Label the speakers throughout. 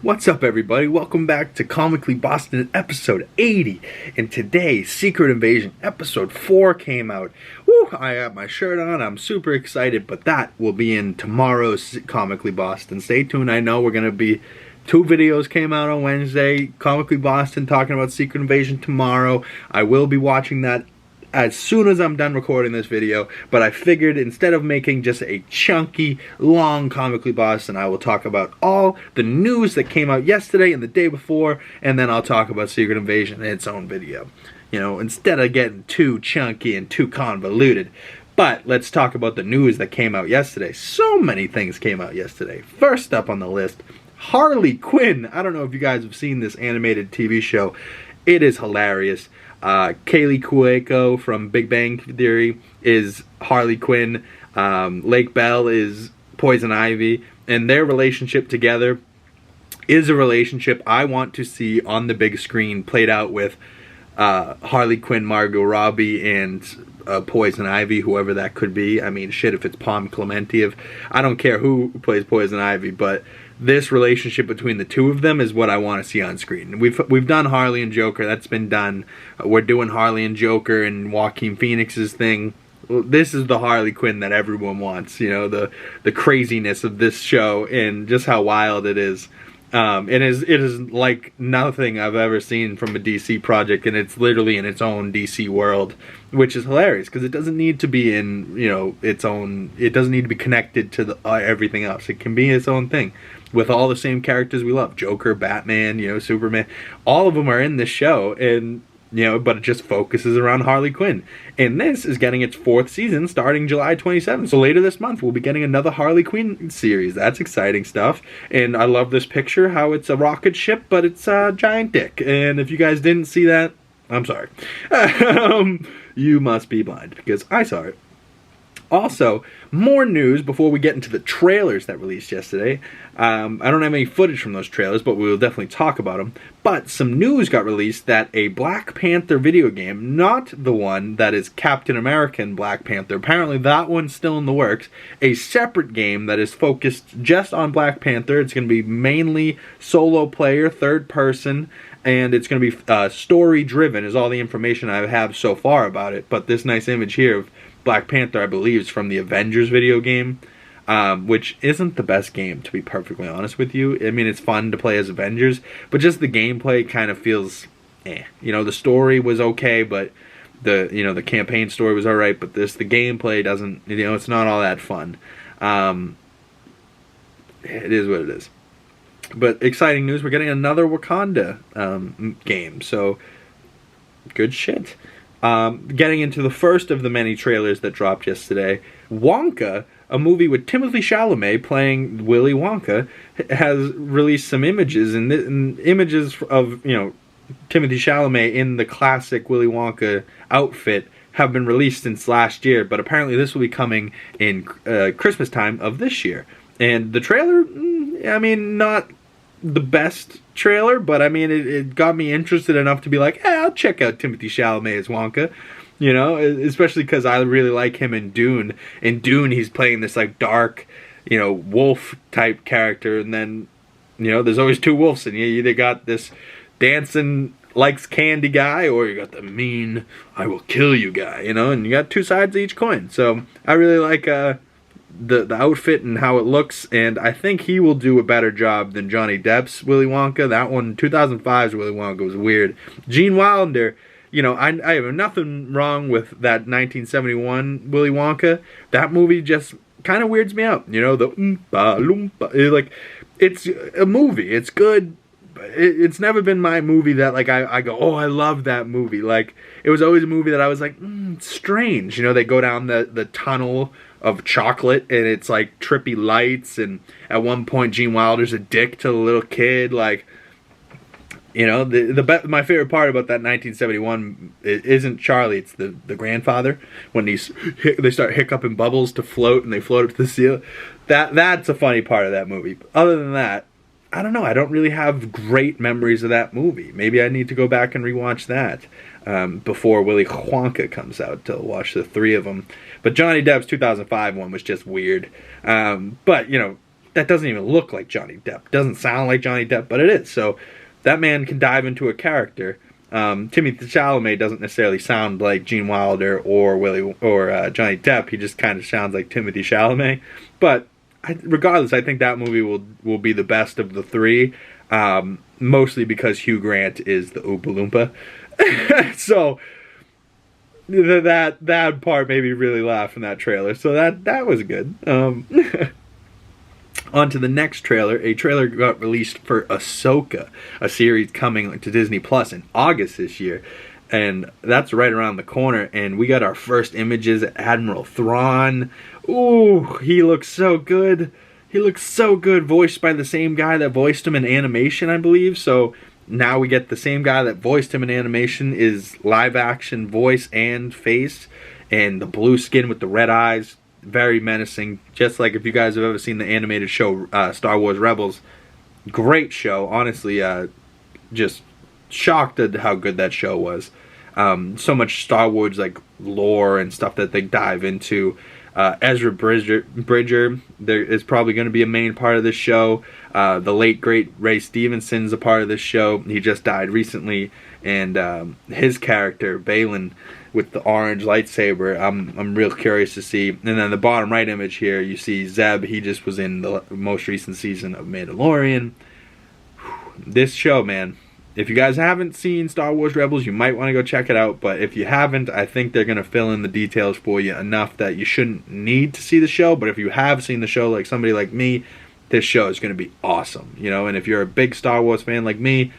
Speaker 1: What's up, everybody? Welcome back to Comically Boston episode 80. And today, Secret Invasion episode 4 came out. Woo! I have my shirt on. I'm super excited, but that will be in tomorrow's Comically Boston. Stay tuned. I know we're going to be... 2 videos came out on Wednesday. Comically Boston talking about Secret Invasion tomorrow. I will be watching that as soon as I'm done recording this video, but I figured instead of making just a chunky, long Comically Boston, I will talk about all the news that came out yesterday and the day before, and then I'll talk about Secret Invasion in its own video. You know, instead of getting too chunky and too convoluted. But let's talk about the news that came out yesterday. So many things came out yesterday. First up on the list, Harley Quinn. I don't know if you guys have seen this animated TV show. It is hilarious. Kaylee Cuoco from Big Bang Theory is Harley Quinn. Lake Bell is Poison Ivy. And their relationship together is a relationship I want to see on the big screen played out with Harley Quinn, Margot Robbie, and Poison Ivy, whoever that could be. I mean, shit, if it's Pom Clemente, I don't care who plays Poison Ivy, but this relationship between the two of them is what I want to see on screen. We've done Harley and Joker. That's been done. We're doing Harley and Joker and Joaquin Phoenix's thing. This is the Harley Quinn that everyone wants. You know, the craziness of this show and just how wild it is. It is like nothing I've ever seen from a DC project, and it's literally in its own DC world, which is hilarious because it doesn't need to be in, you know, its own. It doesn't need to be connected to everything else. It can be its own thing with all the same characters we love: Joker, Batman, you know, Superman. All of them are in this show, and you know, but it just focuses around Harley Quinn. And this is getting its 4th season starting July 27th. So later this month, we'll be getting another Harley Quinn series. That's exciting stuff. And I love this picture, how it's a rocket ship, but it's a giant dick. And if you guys didn't see that, I'm sorry. You must be blind, because I saw it. Also, more news before we get into the trailers that released yesterday. I don't have any footage from those trailers, but we will definitely talk about them. But some news got released that a Black Panther video game, not the one that is Captain America and Black Panther, apparently that one's still in the works, a separate game that is focused just on Black Panther. It's going to be mainly solo player, third person, and it's going to be story driven is all the information I have so far about it. But this nice image here of Black Panther, I believe, is from the Avengers video game, which isn't the best game, to be perfectly honest with you. I mean, it's fun to play as Avengers, but just the gameplay kind of feels eh. You know, the story was okay, but the campaign story was alright, but the gameplay doesn't, you know, it's not all that fun. It is what it is. But exciting news, we're getting another Wakanda game, so good shit. Getting into the first of the many trailers that dropped yesterday, Wonka, a movie with Timothée Chalamet playing Willy Wonka, has released some images, and images of, you know, Timothée Chalamet in the classic Willy Wonka outfit have been released since last year, but apparently this will be coming in Christmas time of this year. And the trailer, I mean, not the best trailer, but I mean, it got me interested enough to be like, hey, I'll check out Timothée Chalamet as Wonka, you know, especially because I really like him in Dune. In Dune, he's playing this, like, dark, you know, wolf-type character, and then, you know, there's always 2 wolves, and you either got this dancing, likes candy guy, or you got the mean, I will kill you guy, you know, and you got 2 sides of each coin. So, I really like, the outfit and how it looks, and I think he will do a better job than Johnny Depp's Willy Wonka. That one, 2005's Willy Wonka, was weird. Gene Wilder, you know, I have nothing wrong with that 1971 Willy Wonka. That movie just kind of weirds me out. You know, the oompa loompa. Like, it's a movie. It's good. It's never been my movie that, like, I go, oh, I love that movie. Like, it was always a movie that I was like, it's strange. You know, they go down the tunnel of chocolate, and it's like trippy lights, and at one point Gene Wilder's a dick to the little kid. Like, you know, my favorite part about that 1971 isn't Charlie, it's the grandfather, when they start hiccuping bubbles to float, and they float up to the ceiling. That's a funny part of that movie. Other than that, I don't know, I don't really have great memories of that movie. Maybe I need to go back and rewatch that before Willy Wonka comes out, to watch the 3 of them. But Johnny Depp's 2005 one was just weird. But, you know, that doesn't even look like Johnny Depp. Doesn't sound like Johnny Depp, but it is. So that man can dive into a character. Timothée Chalamet doesn't necessarily sound like Gene Wilder or Johnny Depp. He just kind of sounds like Timothée Chalamet. But regardless, I think that movie will be the best of the three. Mostly because Hugh Grant is the Oompa Loompa. So that part made me really laugh in that trailer. So that was good. On to the next trailer. A trailer got released for Ashoka, a series coming to Disney Plus in August this year. And that's right around the corner. And we got our first images of Admiral Thrawn. Ooh, he looks so good. He looks so good, voiced by the same guy that voiced him in animation, I believe. So now we get the same guy that voiced him in animation is live action voice and face. And the blue skin with the red eyes. Very menacing. Just like if you guys have ever seen the animated show Star Wars Rebels. Great show. Honestly, just shocked at how good that show was. So much Star Wars like lore and stuff that they dive into. Ezra Bridger there is probably going to be a main part of this show. The late great Ray Stevenson's a part of this show. He just died recently, and his character Balin with the orange lightsaber, I'm real curious to see. And then the bottom right image here, you see Zeb. He just was in the most recent season of Mandalorian. This show, man. If you guys haven't seen Star Wars Rebels, you might want to go check it out. But if you haven't, I think they're going to fill in the details for you enough that you shouldn't need to see the show. But if you have seen the show, like somebody like me, this show is going to be awesome. You know, and if you're a big Star Wars fan like me,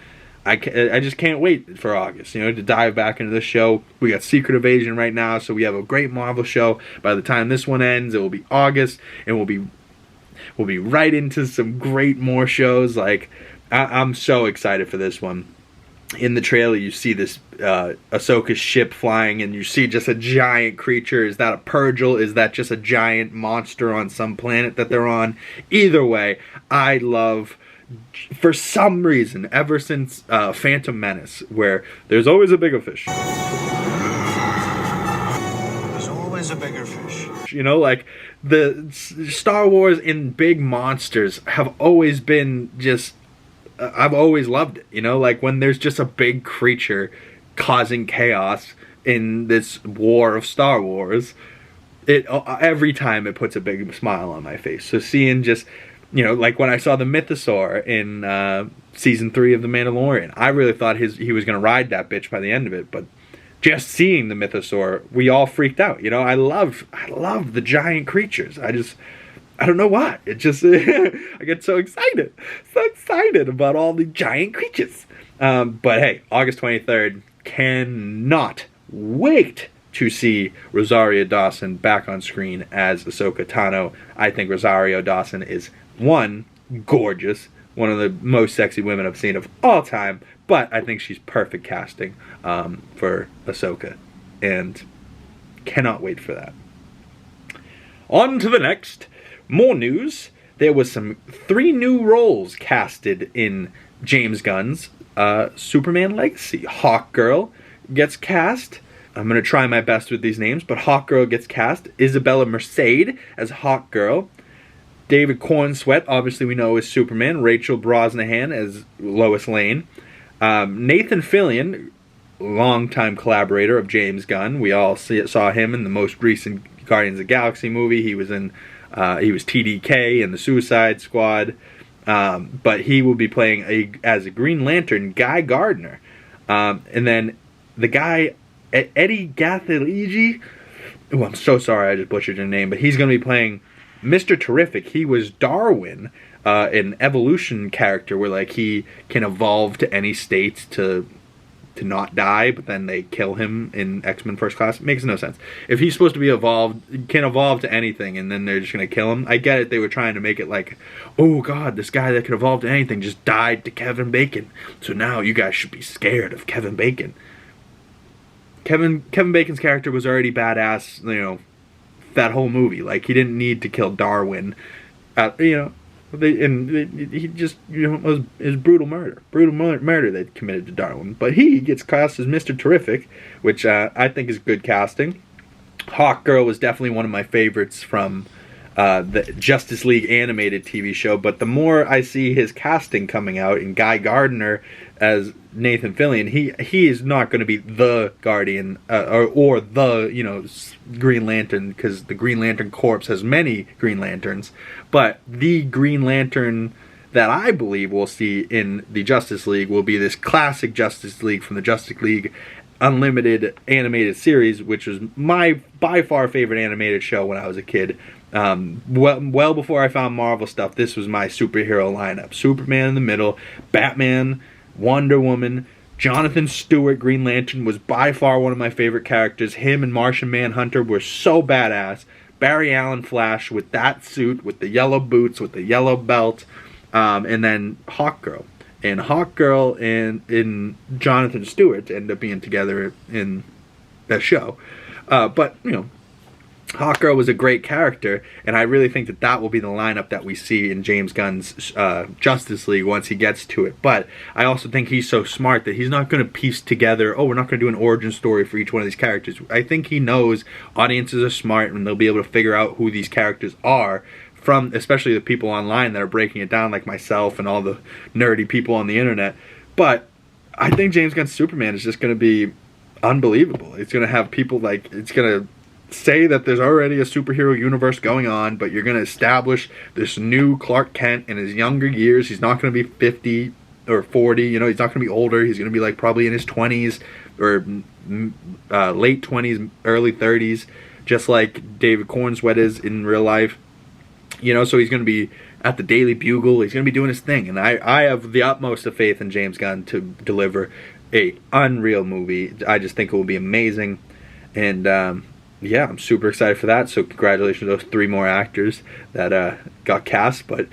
Speaker 1: I just can't wait for August, you know, to dive back into the show. We got Secret Invasion right now, so we have a great Marvel show. By the time this one ends, it will be August, and we'll be right into some great more shows. Like, I'm so excited for this one. In the trailer, you see this Ahsoka's ship flying, and you see just a giant creature. Is that a Purrgil? Is that just a giant monster on some planet that they're on? Either way, I love, for some reason, ever since Phantom Menace, where there's always a bigger fish.
Speaker 2: There's always a bigger fish.
Speaker 1: You know, like, the Star Wars in big monsters have always been just... I've always loved it, you know, like when there's just a big creature causing chaos in this war of Star Wars, every time it puts a big smile on my face. So seeing just, you know, like when I saw the Mythosaur in season 3 of The Mandalorian, I really thought he was going to ride that bitch by the end of it, but just seeing the Mythosaur, we all freaked out, you know. I love the giant creatures. I don't know why. It just, I get so excited about all the giant creatures. But hey, August 23rd, cannot wait to see Rosario Dawson back on screen as Ahsoka Tano. I think Rosario Dawson is, one, gorgeous, one of the most sexy women I've seen of all time, but I think she's perfect casting for Ahsoka, and cannot wait for that. On to the next. More news. There was 3 new roles casted in James Gunn's Superman Legacy. Hawkgirl gets cast. I'm going to try my best with these names, but Hawkgirl gets cast. Isabella Merced as Hawkgirl. David Cornsweet, obviously we know, is Superman. Rachel Brosnahan as Lois Lane. Nathan Fillion, longtime collaborator of James Gunn. We all saw him in the most recent Guardians of the Galaxy movie. He was TDK in the Suicide Squad, but he will be playing as a Green Lantern, Guy Gardner, and then the guy Eddie Gathaliege. Oh, I'm so sorry, I just butchered his name, but he's going to be playing Mr. Terrific. He was Darwin, an evolution character where like he can evolve to any state to not die, but then they kill him in X-Men First Class. It makes no sense. If he's supposed to be evolved, can evolve to anything, and then they're just going to kill him. I get it. They were trying to make it like, oh god, this guy that could evolve to anything just died to Kevin Bacon. So now you guys should be scared of Kevin Bacon. Kevin Bacon's character was already badass, you know, that whole movie. Like, he didn't need to kill Darwin. You know, he just, you know, it was brutal murder they committed to Darwin. But he gets cast as Mr. Terrific, which I think is good casting. Hawkgirl was definitely one of my favorites from the Justice League animated TV show. But the more I see his casting coming out, and Guy Gardner as Nathan Fillion, he is not going to be the Guardian or the Green Lantern, because the Green Lantern Corps has many Green Lanterns, but the Green Lantern that I believe we'll see in the Justice League will be this classic Justice League from the Justice League Unlimited animated series, which was my by far favorite animated show when I was a kid. Well before I found Marvel stuff, this was my superhero lineup. Superman in the middle, Batman, Wonder Woman, Jonathan Stewart, Green Lantern, was by far one of my favorite characters. Him and Martian Manhunter were so badass. Barry Allen Flash with that suit, with the yellow boots, with the yellow belt, and then Hawkgirl. And Hawkgirl and Jonathan Stewart end up being together in that show. But, Hawkgirl was a great character, and I really think that will be the lineup that we see in James Gunn's Justice League once he gets to it. But I also think he's so smart that he's not going to piece together, we're not going to do an origin story for each one of these characters. I think he knows audiences are smart, and they'll be able to figure out who these characters are, from especially the people online that are breaking it down, like myself and all the nerdy people on the internet. But I think James Gunn's Superman is just going to be unbelievable. It's going to have people it's going to say that there's already a superhero universe going on, but you're going to establish this new Clark Kent in his younger years. He's not going to be 50 or 40, he's not going to be older. He's going to be probably in his 20s or late 20s, early 30s, just like David Cornsweet is in real life. So he's going to be at the Daily Bugle. He's going to be doing his thing. And I have the utmost of faith in James Gunn to deliver a unreal movie. I just think it will be amazing. And, I'm super excited for that. So congratulations to those 3 more actors that got cast. But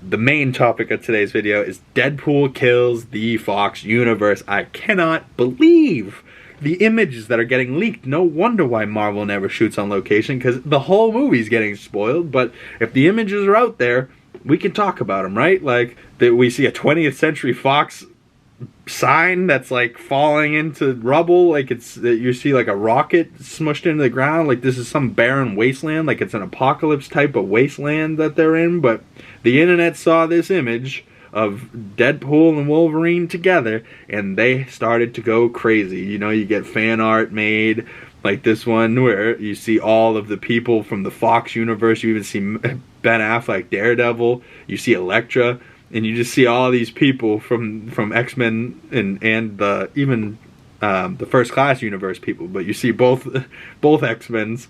Speaker 1: the main topic of today's video is Deadpool kills the Fox universe. I cannot believe the images that are getting leaked. No wonder why Marvel never shoots on location, because the whole movie's getting spoiled. But if the images are out there, we can talk about them, right? We see a 20th Century Fox sign that's falling into rubble, you see a rocket smushed into the ground, this is some barren wasteland, it's an apocalypse type of wasteland that they're in. But the internet saw this image of Deadpool and Wolverine together, and they started to go crazy. You get fan art made like this one where you see all of the people from the Fox universe. You even see Ben Affleck, Daredevil. You see Elektra, and you just see all these people from X-Men and even the First Class universe people. But you see both X-Men's,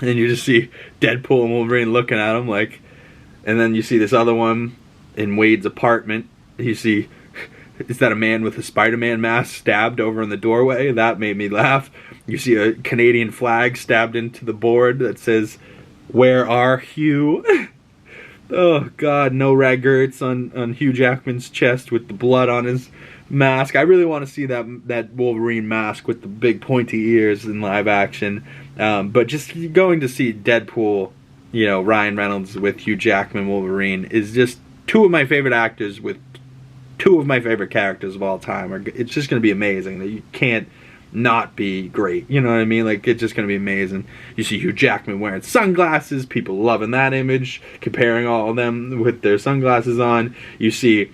Speaker 1: and you just see Deadpool and Wolverine looking at them and then you see this other one in Wade's apartment. You see, is that a man with a Spider-Man mask stabbed over in the doorway? That made me laugh. You see a Canadian flag stabbed into the board that says, "Where are Hugh?" Oh God, no raggerts on Hugh Jackman's chest with the blood on his mask. I really want to see that Wolverine mask with the big pointy ears in live action. But just going to see Deadpool, Ryan Reynolds with Hugh Jackman Wolverine is just 2 of my favorite actors with 2 of my favorite characters of all time. It's just going to be amazing. That you can't not be great. You know what I mean? It's just going to be amazing. You see Hugh Jackman wearing sunglasses. People loving that image. Comparing all of them with their sunglasses on. You see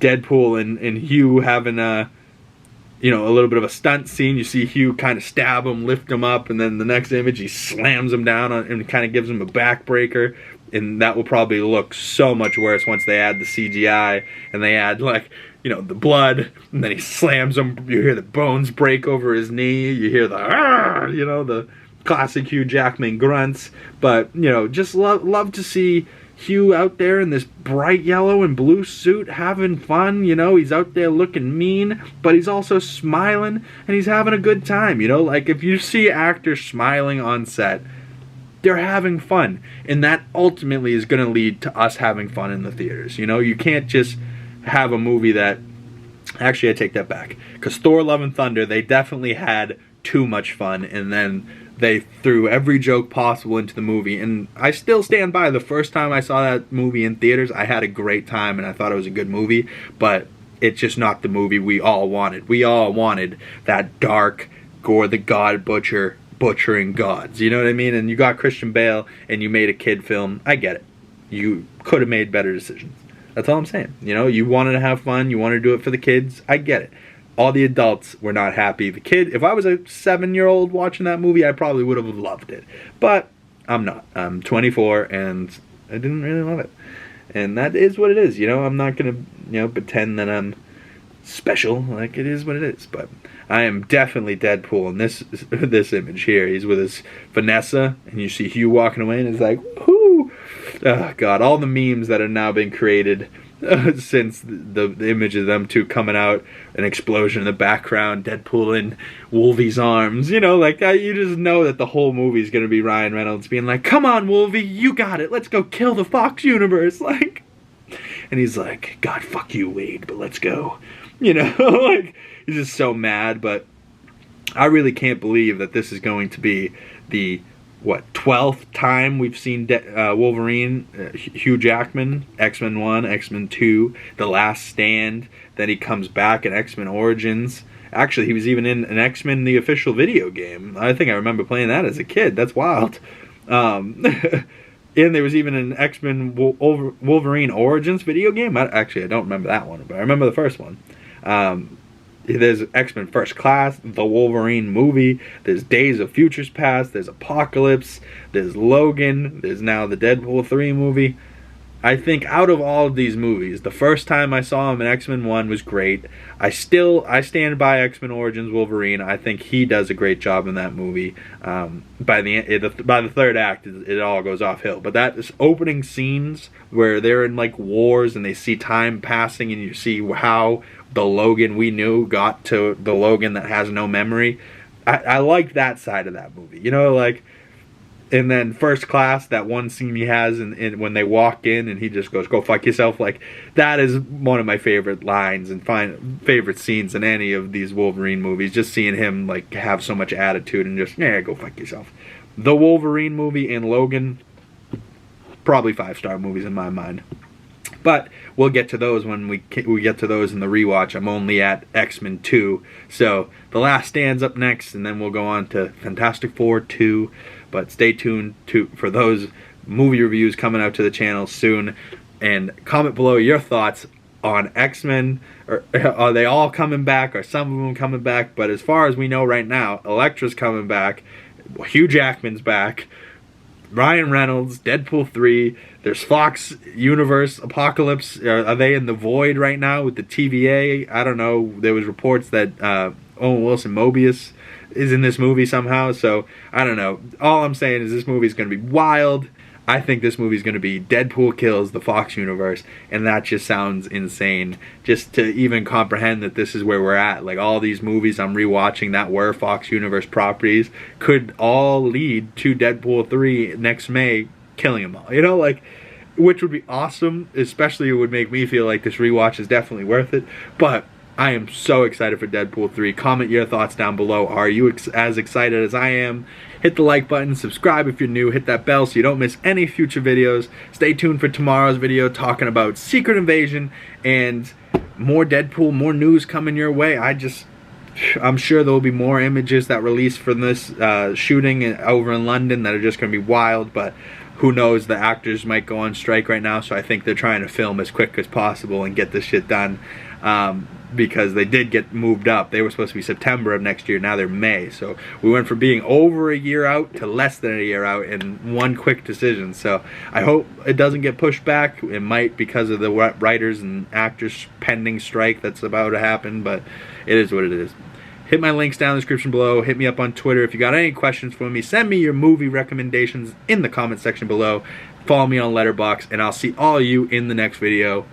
Speaker 1: Deadpool and Hugh having a little bit of a stunt scene. You see Hugh kind of stab him, lift him up, and then the next image he slams him down and kind of gives him a backbreaker. And that will probably look so much worse once they add the CGI and they add the blood, and then he slams him. You hear the bones break over his knee. You hear the classic Hugh Jackman grunts. But just love to see Hugh out there in this bright yellow and blue suit having fun. He's out there looking mean, but he's also smiling and he's having a good time. If you see actors smiling on set, they're having fun, and that ultimately is going to lead to us having fun in the theaters. You can't just have a movie that... Actually, I take that back, because Thor: Love and Thunder, they definitely had too much fun, and then they threw every joke possible into the movie. And I still stand by, the first time I saw that movie in theaters, I had a great time and I thought it was a good movie, but it's just not the movie we all wanted. We all wanted that dark, Gore the God Butcher butchering gods, you know what I mean? And you got Christian Bale and you made a kid film. I get it. You could have made better decisions. That's all I'm saying. You know, you wanted to have fun, you wanted to do it for the kids. I get it. All the adults were not happy. The kid, if I was a 7-year-old watching that movie, I probably would have loved it. But I'm not. I'm 24 and I didn't really love it. And that is what it is. You know, I'm not going to, you know, pretend that I'm special. Like, it is what it is. But I am definitely Deadpool in this image here. He's with his Vanessa, and you see Hugh walking away, and it's like, whoo! Oh, God, all the memes that have now been created since the image of them two coming out, an explosion in the background, Deadpool in Wolvie's arms, you know, like, you just know that the whole movie is going to be Ryan Reynolds being like, come on, Wolvie, you got it, let's go kill the Fox universe, like, and he's like, God, fuck you, Wade, but let's go, you know, like, he's just so mad. But I really can't believe that this is going to be the 12th time we've seen Wolverine, Hugh Jackman, X-Men 1, X-Men 2, The Last Stand, then he comes back in X-Men Origins. Actually, he was even in an X-Men the official video game. I think I remember playing that as a kid. That's wild. And there was even an X-Men Wolverine Origins video game. Actually, I don't remember that one, but I remember the first one. There's X-Men First Class, the Wolverine movie, there's Days of Futures Past, there's Apocalypse, there's Logan, there's now the Deadpool 3 movie. I think out of all of these movies, the first time I saw him in X-Men 1 was great. I stand by X-Men Origins Wolverine. I think he does a great job in that movie. By the third act, it all goes off hill. But that opening scenes where they're in like wars and they see time passing and you see how the Logan we knew got to the Logan that has no memory. I like that side of that movie. You know, like, and then First Class, that one scene he has in when they walk in and he just goes, go fuck yourself. Like, that is one of my favorite lines and favorite scenes in any of these Wolverine movies. Just seeing him, like, have so much attitude and just, yeah, go fuck yourself. The Wolverine movie and Logan, probably 5-star movies in my mind. But we'll get to those when we get to those in the rewatch. I'm only at X-Men 2. So The Last Stand's up next, and then we'll go on to Fantastic Four 2. But stay tuned for those movie reviews coming out to the channel soon. And comment below your thoughts on X-Men. Are they all coming back? Are some of them coming back? But as far as we know right now, Elektra's coming back. Hugh Jackman's back. Ryan Reynolds, Deadpool 3, there's Fox Universe, Apocalypse. Are they in the void right now with the TVA? I don't know. There was reports that Owen Wilson Mobius is in this movie somehow, so I don't know. All I'm saying is this movie is going to be wild. I think this movie is going to be Deadpool kills the Fox Universe, and that just sounds insane. Just to even comprehend that this is where we're at. Like, all these movies I'm rewatching that were Fox Universe properties could all lead to Deadpool 3 next May killing them all. You know, like, which would be awesome. Especially it would make me feel like this rewatch is definitely worth it. But I am so excited for Deadpool 3. Comment your thoughts down below. Are you as excited as I am? Hit the like button, subscribe if you're new, hit that bell so you don't miss any future videos. Stay tuned for tomorrow's video talking about Secret Invasion and more Deadpool, more news coming your way. I'm sure there will be more images that release from this shooting over in London that are just going to be wild, but who knows, the actors might go on strike right now, so I think they're trying to film as quick as possible and get this shit done. Because they did get moved up. They were supposed to be September of next year, now they're May. So we went from being over a year out to less than a year out in one quick decision. So I hope it doesn't get pushed back. It might because of the writers and actors pending strike that's about to happen, but it is what it is. Hit my links down in the description below. Hit me up on Twitter. If you got any questions for me, send me your movie recommendations in the comment section below. Follow me on Letterboxd, and I'll see all of you in the next video.